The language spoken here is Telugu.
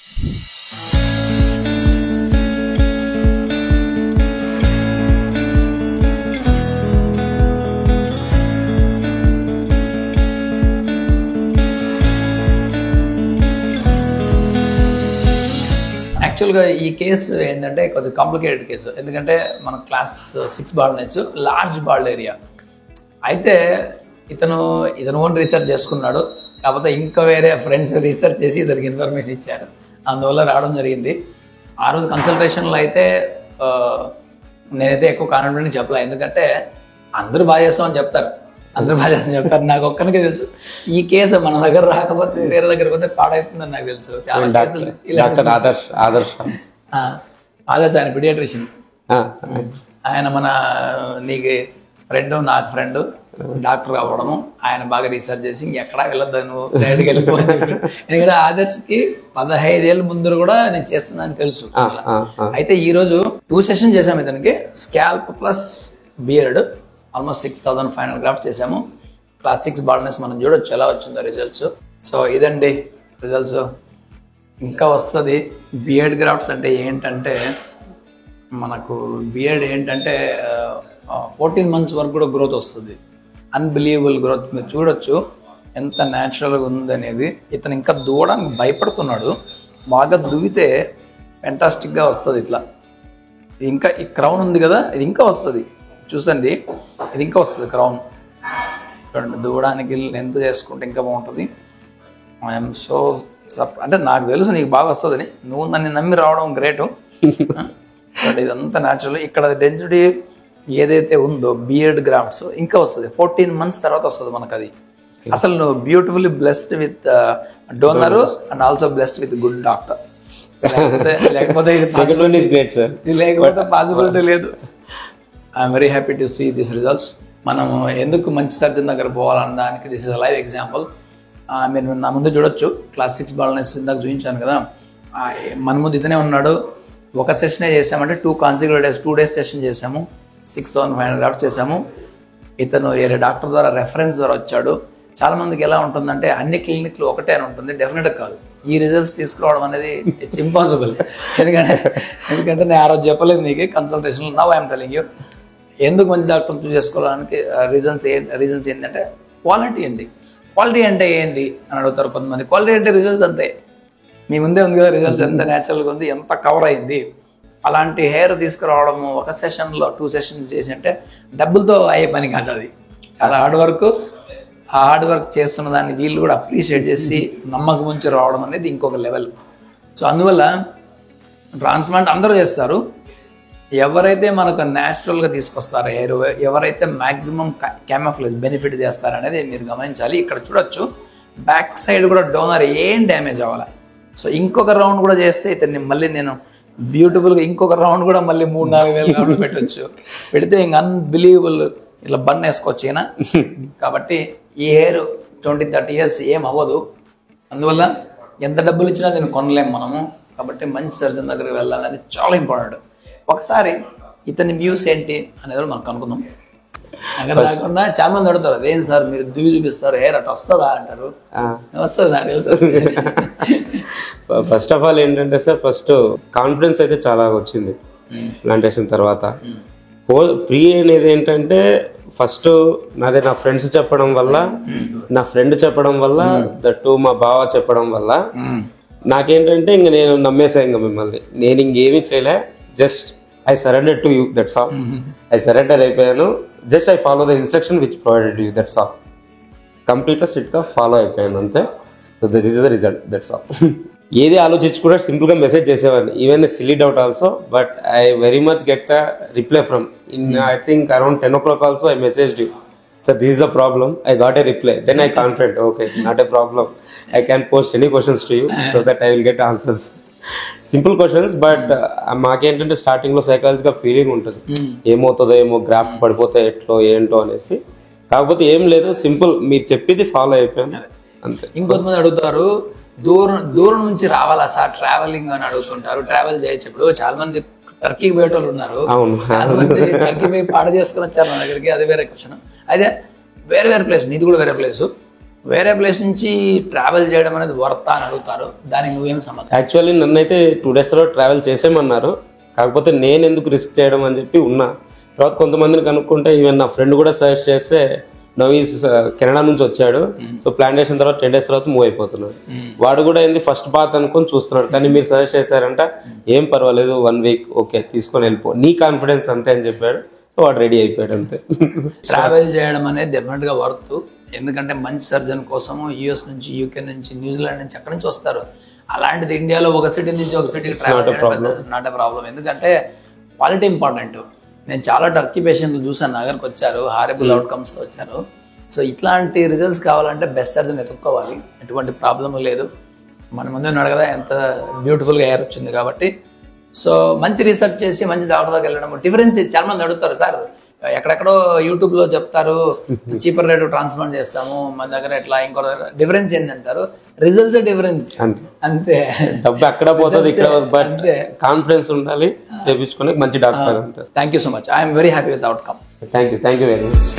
యాక్చువల్గా ఈ కేసు ఏంటంటే కొంచెం కాంప్లికేటెడ్ కేసు, ఎందుకంటే మన class 6 baldness large bald area అయితే ఇతను ఓన్ రీసెర్చ్ చేసుకున్నాడు. కాకపోతే ఇంకా వేరే ఫ్రెండ్స్ రీసెర్చ్ చేసి ఇతనికి ఇన్ఫర్మేషన్ ఇచ్చారు, అందువల్ల రావడం జరిగింది. ఆ రోజు కన్సల్టేషన్లో అయితే నేనైతే ఎక్కువ కాన్ఫిడెంట్ చెప్పలే, ఎందుకంటే అందరూ బాగా చేస్తామని చెప్తారు, నాకు ఒక్కరికే తెలుసు ఈ కేసు మన దగ్గర రాకపోతే వేరే దగ్గర పోతే పాడవుతుందని నాకు తెలుసు. చాలా కేసులు ఆదర్శ్ ఆయన పీడియాట్రిషియన్, ఆయన మన నీకు ఫ్రెండ్, నాకు ఫ్రెండ్, డాక్టర్ అవ్వడము, ఆయన బాగా రీసెర్చ్ చేసి ఇంకెక్కడా వెళ్ళొద్దు నువ్వు డైరెక్ట్గా వెళ్ళిపోయి, ఎందుకంటే ఆదర్శ్కి 15 ఏళ్ళ ముందు కూడా నేను చేస్తున్నాను తెలుసు. అయితే ఈ రోజు 2 సెషన్ చేసాము ఇతనికి, scalp plus beard, almost 6500 grafts చేసాము. క్లాస్ 6 బాల్నెస్ మనం చూడొచ్చు ఎలా వచ్చిందో రిజల్ట్స్. సో ఇదండి రిజల్ట్స్. ఇంకా వస్తుంది. బియర్డ్ గ్రాఫ్ట్స్ అంటే ఏంటంటే మనకు బియర్డ్ ఏంటంటే 14 months వరకు కూడా గ్రోత్ వస్తుంది, అన్బిలీవబుల్ గ్రోత్. మీరు చూడొచ్చు ఎంత న్యాచురల్గా ఉంది అనేది. ఇతను ఇంకా దూవడానికి భయపడుతున్నాడు, బాగా దువ్వితే ఫెంటాస్టిక్గా వస్తుంది ఇట్లా. ఇంకా ఈ క్రౌన్ ఉంది కదా, ఇది ఇంకా వస్తుంది చూసండి, ఇది ఇంకా వస్తుంది క్రౌన్. చూడండి దువ్వడానికి లెంత్ చేసుకుంటే ఇంకా బాగుంటుంది. ఐఎమ్ సో అంటే నాకు తెలుసు నీకు బాగా వస్తుందని, నువ్వు నన్ను నమ్మి రావడం గ్రేటు. ఇదంతా న్యాచురల్. ఇక్కడ డెన్సిటీ ఏదైతే ఉందో బియర్డ్ గ్రాఫ్ట్స్ ఇంకా వస్తుంది, 14 months తర్వాత వస్తుంది మనకు అది. అసలు నువ్వు beautifully blessed with donor and also blessed with good doctor. లేకపోతే పాసిబిలిటీ లేదు. I'm very happy to see this results. మనం ఎందుకు మంచి సర్జన్ దగ్గర పోవాలన్న దానికి this is a live example. మీరు నా ముందు చూడొచ్చు, క్లాస్ 6 బాల్నెస్ ఇందాక చూపించాను కదా, మన ముందు ఇతనే ఉన్నాడు. ఒక సెషనే చేసామంటే 2 consecutive days 2 days సెషన్ చేసాము, 6500 గ్రాఫ్ట్స్ చేసాము. ఇతను వేరే డాక్టర్ ద్వారా రెఫరెన్స్ ద్వారా వచ్చాడు. చాలా మందికి ఎలా ఉంటుందంటే అన్ని క్లినిక్లు ఒకటే అని ఉంటుంది, డెఫినెట్గా కాదు. ఈ రిజల్ట్స్ తీసుకురావడం అనేది ఇట్స్ ఇంపాసిబుల్. ఎందుకంటే నేను ఆ రోజు చెప్పలేదు నీకు కన్సల్టేషన్లో. నౌ ఐఎమ్ టెలింగ్ యూ ఎందుకు మంచి డాక్టర్ చూస్ చేసుకోవడానికి రీజన్స్ ఏంటంటే క్వాలిటీ ఏంటి. క్వాలిటీ అంటే ఏంటి అని అడుగుతారు కొంతమంది. క్వాలిటీ అంటే రిజల్ట్స్ అంతే, మీ ముందే ఉంది కదా రిజల్ట్స్, ఎంత న్యాచురల్గా ఉంది, ఎంత కవర్ అయింది. అలాంటి హెయిర్ తీసుకురావడము ఒక సెషన్లో 2 sessions చేసి అంటే డబ్బులతో అయ్యే పని కాదు, అది చాలా హార్డ్ వర్క్. ఆ హార్డ్ వర్క్ చేస్తున్న దాన్ని వీళ్ళు కూడా అప్రిషియేట్ చేసి నమ్మకం ఉంచి రావడం అనేది ఇంకొక లెవెల్. సో అందువల్ల ట్రాన్స్ప్లాంట్ అందరూ చేస్తారు. ఎవరైతే మనకు న్యాచురల్గా తీసుకొస్తారో హెయిర్, ఎవరైతే మ్యాక్సిమం క్యామోఫ్లేజ్ బెనిఫిట్ చేస్తారనేది మీరు గమనించాలి. ఇక్కడ చూడొచ్చు బ్యాక్ సైడ్ కూడా డోనర్ ఏం డ్యామేజ్ అవ్వాలి. సో ఇంకొక రౌండ్ కూడా చేస్తే ఇతన్ని మళ్ళీ నేను బ్యూటిఫుల్గా ఇంకొక రౌండ్ కూడా మళ్ళీ 3-4 వేల రౌండ్లు పెట్టచ్చు, పెడితే ఇంక అన్బిలీవబుల్ ఇట్లా బన్ వేసుకోవచ్చు ఈయన. కాబట్టి ఈ హెయిర్ 20-30 years ఏం అవ్వదు. అందువల్ల ఎంత డబ్బులు ఇచ్చినా దీన్ని కొనలేము మనము. కాబట్టి మంచి సర్జన్ దగ్గరికి వెళ్ళాలనేది చాలా ఇంపార్టెంట్. ఒకసారి ఇతని వ్యూస్ ఏంటి అనేది మనం కనుక్కుందాం. అక్కడ కాకుండా చాలా మంది అడుగుతారు, అదేం సార్ మీరు దువ్వి చూపిస్తారు హెయిర్ అట్లా వస్తుందా అంటారు. వస్తుంది నాకు తెలుసు. ఫస్ట్ ఆఫ్ ఆల్ ఏంటంటే సార్, ఫస్ట్ కాన్ఫిడెన్స్ అయితే చాలా వచ్చింది ప్లాంటేషన్ తర్వాత. ప్రీ అనేది ఏంటంటే ఫస్ట్ నాదే నా ఫ్రెండ్స్ చెప్పడం వల్ల, నా ఫ్రెండ్ చెప్పడం వల్ల, దట్టు మా బావ చెప్పడం వల్ల నాకేంటంటే ఇంక నేను నమ్మేసా ఇంక మిమ్మల్ని. నేను ఇంకేమీ చేయలే, just I surrender to you, that's all. I surrender అయిపోయాను. Just I follow the instruction which provided you, that's all. కంప్లీట్గా స్ట్రిక్ట్గా ఫాలో అయిపోయాను అంతే. So this is the result, that's all. ఏది ఆలోచించుకుంటే సింపుల్గా మెసేజ్ చేసేవాడిని, even silly doubt also. But I very much get a reply from in I think around 10 o'clock also I messaged you, sir this is the problem. I got a reply. Then I confident, okay not a problem. I can post any questions to you so that I will get answers. Simple questions. But మాకేంటంటే స్టార్టింగ్ లో సైకాలజికల్ ఫీలింగ్ ఉంటుంది, ఏమవుతుందో ఏమో, గ్రాఫ్ట్ పడిపోతే ఎట్లో ఏంటో అనేసి. కాకపోతే ఏం లేదు, సింపుల్ మీరు చెప్పేది ఫాలో అయిపోయాను అంతే. ఇంకొంతమంది అడుగుతారు దూరం నుంచి రావాలా సార్ ట్రావెలింగ్ అని అడుగుతుంటారు. ట్రావెల్ చేయొచ్చు. చాలా మంది టర్కీకి పోయేటోళ్ళు ఉన్నారు, చాలా మంది టర్కీ పోయి పాడ చేసుకుని వచ్చారు మన దగ్గరికి, అది వేరే క్వశ్చన్. అయితే వేరే ప్లేస్, నీది కూడా వేరే ప్లేస్. వేరే ప్లేస్ నుంచి ట్రావెల్ చేయడం అనేది వర్తా అని అడుగుతారు, దానికి నువ్వేం సమాధానం? యాక్చువల్లీ నన్నైతే 2 daysలో ట్రావెల్ చేసేయమన్నారు, కాకపోతే నేను ఎందుకు రిస్క్ చేయడం అని చెప్పి ఉన్నా. తర్వాత కొంతమందిని కనుక్కుంటే ఈవెన్ నా ఫ్రెండ్ కూడా సజెస్ట్ చేస్తే నవీస్ కెనడా నుంచి వచ్చాడు, సో ప్లాంటేషన్ తర్వాత 10 days తర్వాత మూవ్ అయిపోతున్నాడు. వాడు కూడా ఏంది ఫస్ట్ పాత్ అనుకొని చూస్తున్నాడు, కానీ మీరు సజెస్ట్ చేశారంట ఏం పర్వాలేదు 1 week ఓకే తీసుకొని వెళ్ళిపో, నీ కాన్ఫిడెన్స్ అంతే అని చెప్పాడు. సో వాడు రెడీ అయిపోయాడు అంతే. ట్రావెల్ చేయడం అనేది డెఫినెట్గా వర్త్, ఎందుకంటే మంచి సర్జన్ కోసము యూఎస్ నుంచి, యూకే నుంచి, న్యూజిలాండ్ నుంచి అక్కడి నుంచి వస్తారు. అలాంటిది ఇండియాలో ఒక సిటీ నుంచి ఒక సిటీకి ట్రావెల్ చేయడం నాట్ ఎ ప్రాబ్లం, ఎందుకంటే క్వాలిటీ ఇంపార్టెంట్. నేను చాలా టర్కీ పేషెంట్లు చూసాను, నగర్కి వచ్చారు, హారబుల్ అవుట్కమ్స్తో వచ్చారు. సో ఇట్లాంటి రిజల్ట్స్ కావాలంటే బెస్ట్ సర్జన్ ఎత్తుక్కోవాలి, ఎటువంటి ప్రాబ్లం లేదు. మన ముందు ఉన్నాడు కదా ఎంత బ్యూటిఫుల్గా హెయిర్ వచ్చింది కాబట్టి. సో మంచి రీసెర్చ్ చేసి మంచి డాక్టర్ దగ్గర వెళ్ళడం. డిఫరెన్స్ చాలా మంది అడుగుతారు, సార్ ఎక్కడెక్కడో యూట్యూబ్లో చెప్తారు చీపర్ రేటు ట్రాన్స్ప్లాంట్ చేస్తాము, మన దగ్గర ఎట్లా ఇంకో దగ్గర, డిఫరెన్స్ ఏంటంటారు? రిజల్ట్స్ డిఫరెన్స్ అంతే. డబ్బు అక్కడ పోతుంది ఇక్కడ, బట్ కాన్ఫిడెన్స్ ఉండాలి, చేయించుకునే మంచి డాక్టర్ అంతే. Thank you so much, I'm very happy with outcome. Thank you very much.